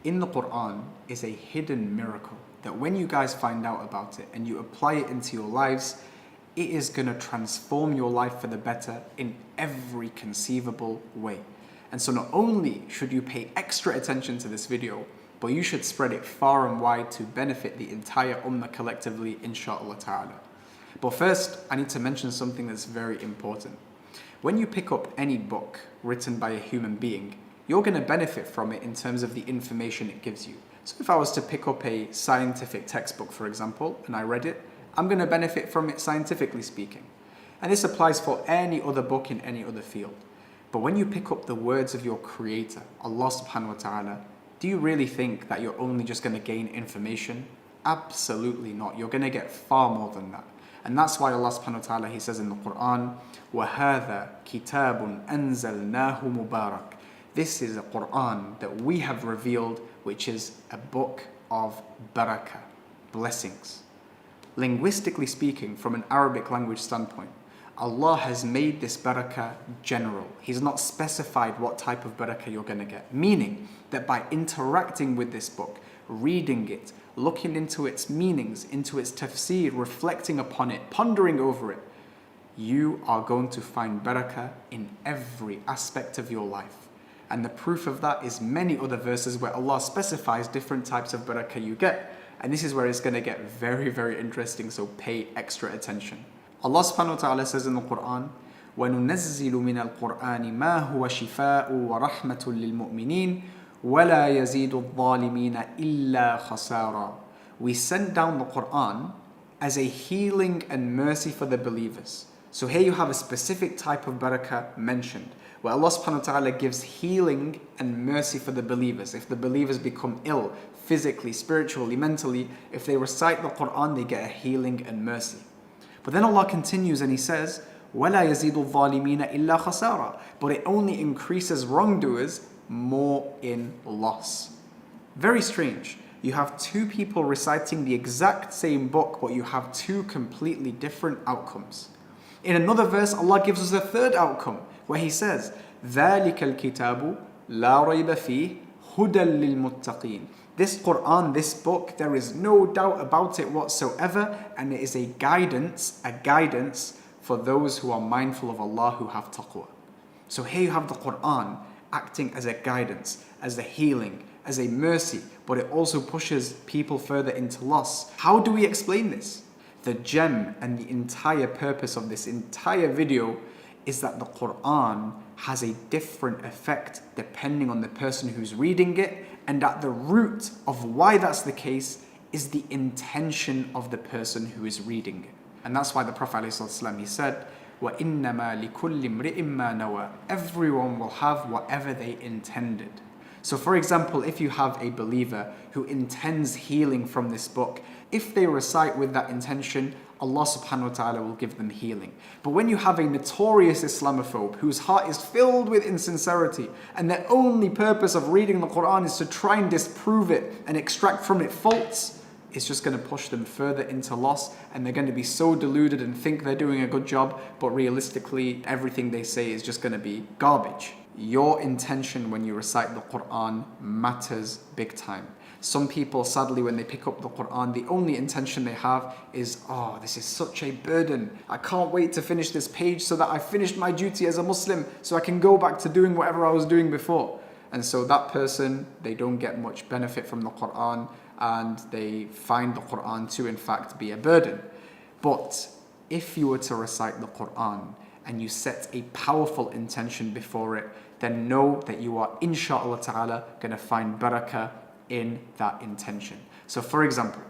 in the Quran is a hidden miracle that when you guys find out about it and you apply it into your lives, it is going to transform your life for the better in every conceivable way. And so not only should you pay extra attention to this video, but you should spread it far and wide to benefit the entire ummah collectively, inshaAllah ta'ala. But first, I need to mention something that's very important. When you pick up any book written by a human being, you're going to benefit from it in terms of the information it gives you. So if I was to pick up a scientific textbook, for example, and I read it, I'm going to benefit from it scientifically speaking. And this applies for any other book in any other field. But when you pick up the words of your creator, Allah subhanahu wa ta'ala, do you really think that you're only just going to gain information? Absolutely not. You're going to get far more than that. And that's why Allah subhanahu wa ta'ala, He says in the Quran, وَهَذَا كِتَابٌ أَنزَلْنَاهُ مُبَارَكٌ. This is a Quran that we have revealed, which is a book of barakah, blessings. Linguistically speaking, from an Arabic language standpoint, Allah has made this barakah general. He's not specified what type of barakah you're going to get. Meaning that by interacting with this book, reading it, looking into its meanings, into its tafsir, reflecting upon it, pondering over it, you are going to find barakah in every aspect of your life. And the proof of that is many other verses where Allah specifies different types of barakah you get. And this is where it's going to get very, very interesting, so pay extra attention. Allah subhanahu wa ta'ala says in the Quran, وَنُنَزِّلُ مِنَ الْقُرْآنِ مَا هُوَ شِفَاءٌ وَرَحْمَةٌ لِلْمُؤْمِنِينَ وَلَا يَزِيدُ الظَّالِمِينَ إِلَّا خَسَارًا. We sent down the Quran as a healing and mercy for the believers. So here you have a specific type of barakah mentioned, where Allah subhanahu wa ta'ala gives healing and mercy for the believers. If the believers become ill, physically, spiritually, mentally, if they recite the Quran, they get a healing and mercy. But then Allah continues and He says, وَلَا يَزِيدُ الظَّالِمِينَ إِلَّا خَسَارًا. But it only increases wrongdoers more in loss. Very strange. You have two people reciting the exact same book, but you have two completely different outcomes. In another verse, Allah gives us a third outcome, where He says, ذَلِكَ الْكِتَابُ لَا رَيْبَ فِيهِ هُدًى لِلْمُتَّقِينَ. This Quran, this book, there is no doubt about it whatsoever, and it is a guidance for those who are mindful of Allah, who have taqwa. So here you have the Quran acting as a guidance, as a healing, as a mercy, but it also pushes people further into loss. How do we explain this? The gem and the entire purpose of this entire video is that the Quran has a different effect depending on the person who's reading it, and at the root of why that's the case is the intention of the person who is reading it. And that's why the Prophet ﷺ, he said, وَإِنَّمَا لِكُلِّ امْرِئٍ مَّا نَوَى. Everyone will have whatever they intended. So for example, if you have a believer who intends healing from this book, if they recite with that intention, Allah subhanahu wa ta'ala will give them healing. But when you have a notorious Islamophobe whose heart is filled with insincerity, and their only purpose of reading the Quran is to try and disprove it and extract from it faults, it's just going to push them further into loss, and they're going to be so deluded and think they're doing a good job, but realistically everything they say is just going to be garbage. Your intention when you recite the Quran matters big time. Some people, sadly, when they pick up the Quran, the only intention they have is, oh, this is such a burden. I can't wait to finish this page so that I finished my duty as a Muslim, so I can go back to doing whatever I was doing before. And so that person, they don't get much benefit from the Quran, and they find the Quran to, in fact, be a burden. But if you were to recite the Quran and you set a powerful intention before it, then know that you are, inshaAllah ta'ala, going to find barakah in that intention. So for example,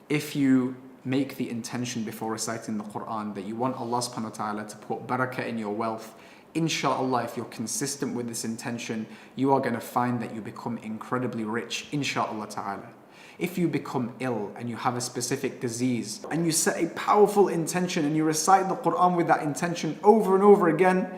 if you make the intention before reciting the Quran that you want Allah subhanahu wa ta'ala to put barakah in your wealth, inshallah, if you're consistent with this intention, you are going to find that you become incredibly rich, inshallah ta'ala. If you become ill and you have a specific disease and you set a powerful intention and you recite the Quran with that intention over and over again,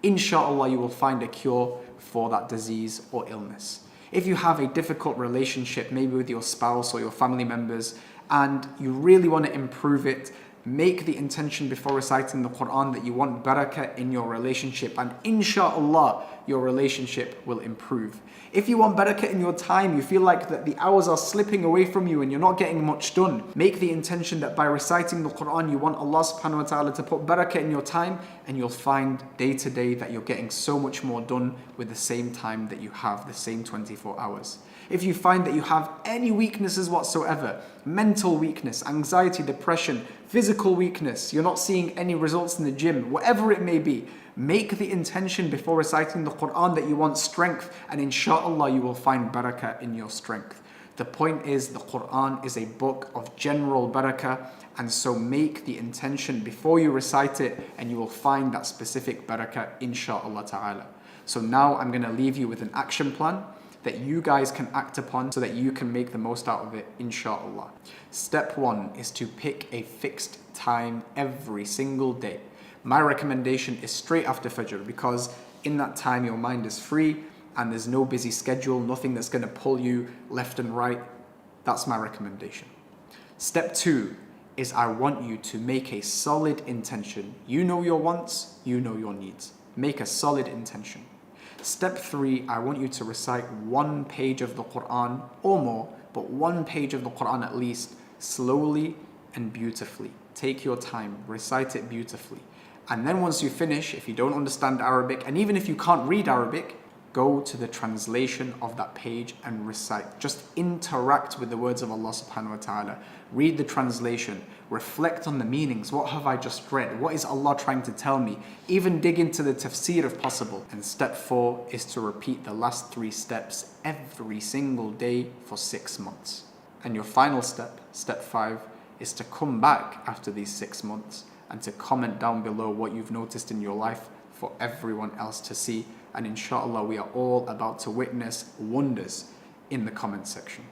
inshallah you will find a cure for that disease or illness. If you have a difficult relationship, maybe with your spouse or your family members, and you really want to improve it, make the intention before reciting the Quran that you want barakah in your relationship, and inshallah your relationship will improve. If you want barakah in your time, you feel like that the hours are slipping away from you and you're not getting much done, make the intention that by reciting the Quran, you want Allah subhanahu wa ta'ala to put barakah in your time, and you'll find day to day that you're getting so much more done with the same time that you have, the same 24 hours. If you find that you have any weaknesses whatsoever, mental weakness, anxiety, depression, physical weakness, you're not seeing any results in the gym, whatever it may be, make the intention before reciting the Quran that you want strength, and inshallah you will find barakah in your strength. The point is, the Quran is a book of general barakah, and so make the intention before you recite it and you will find that specific barakah inshallah ta'ala. So now I'm going to leave you with an action plan that you guys can act upon so that you can make the most out of it inshallah. Step 1 is to pick a fixed time every single day. My recommendation is straight after Fajr, because in that time your mind is free and there's no busy schedule, nothing that's going to pull you left and right. That's my recommendation. Step 2 is I want you to make a solid intention. You know your wants, you know your needs. Make a solid intention. Step 3, I want you to recite 1 page of the Quran or more, but 1 page of the Quran at least, slowly and beautifully. Take your time, recite it beautifully. And then once you finish, if you don't understand Arabic, and even if you can't read Arabic, go to the translation of that page and recite. Just interact with the words of Allah subhanahu wa ta'ala. Read the translation. Reflect on the meanings. What have I just read? What is Allah trying to tell me? Even dig into the tafsir if possible. And step 4 is to repeat the last 3 steps every single day for 6 months. And your final step, step 5, is to come back after these 6 months and to comment down below what you've noticed in your life for everyone else to see. And inshallah, we are all about to witness wonders in the comment section.